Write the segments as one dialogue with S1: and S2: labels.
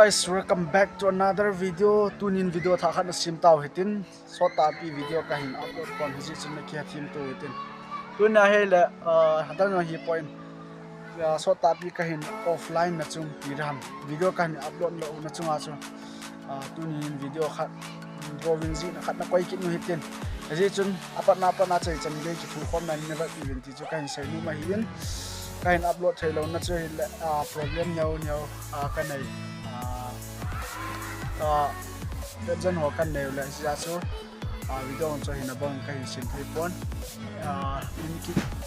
S1: guys, welcome back to another video. Tunin video tha khan sim taw hitin sota pi video kahin upload kon hiji chun ki thim tu hitin tuna hele hadal no hi point sota pi kahin offline na chung piran video kahin upload lo na chung a chu tunin video khat drawing ji na khat na koi ki nu hitin hiji chun apat na chai chan ge ki thu khom na ni ba event ti chu kahin sai nu ma hin kahin upload thai lo na chu problem nyau ka nei dân họ căn đều là ra số video cho hình bông cái hình xin thấy bốn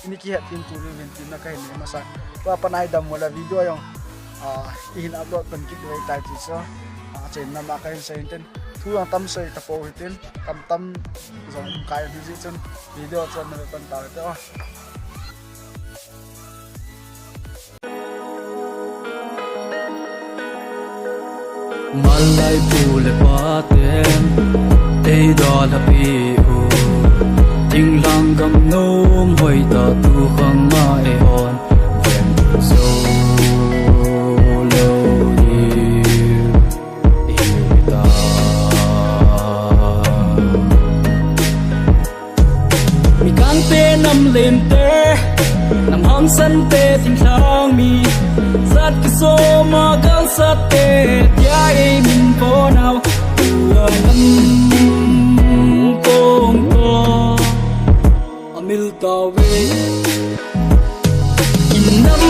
S1: ini kia tim tu riven tim na kahin ni masa wa panay dam wala video yung in upload pan kit way tai ti so chen na ma kahin sa inten thu ang tam sai tapo hitin tam zong kai visit chun video cho na pan ta to
S2: Malay pule paten ei da la pi u ting lang gam nom hoi ta tu khang ma e on ven so lo ni ta mi kang pe nam len te nam hang san te ting lang mi sat ki so ma gang sat te ya e min po nào tua nam kong to amil ta we in nam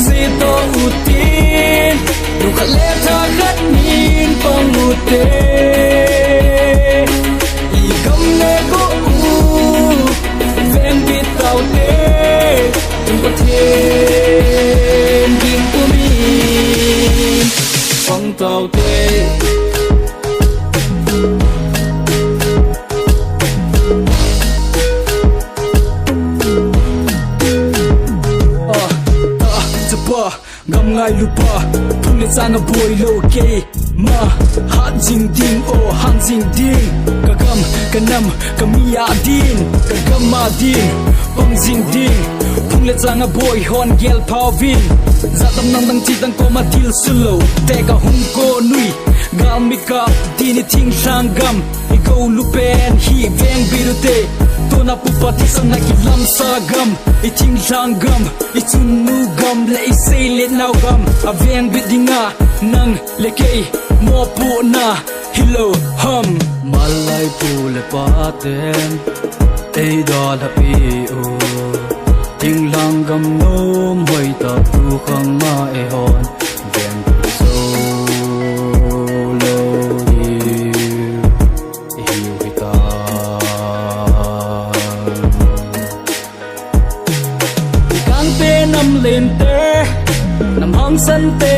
S2: se to utin du khale tha khat min pong ute I kam ne ko u ven bit tao te tung có thêm kim của mình phong tàu tê ngam ngai lupa phung le chana boy lo ke ma hat jing ding o han jing ding kagam kanam kamia din kagam ma din bang jing ding phung le chana boy hon gel pawin za tam nang dang chi tang ko ma til sulo te ka hung ko nui gal mika din thing sang gam I go lupen hi veng birute to na pupa ti sang na ki lam sa gam I thing sang gam I chun nu gam le I say le now gam a veng bidinga nang le ke mo pu na hello hum malai pu le paten ei da la pi o ting lang gam nom hoi ta tu khang ma e hon veng so lo ni ta kang pe nam len te nam hang san te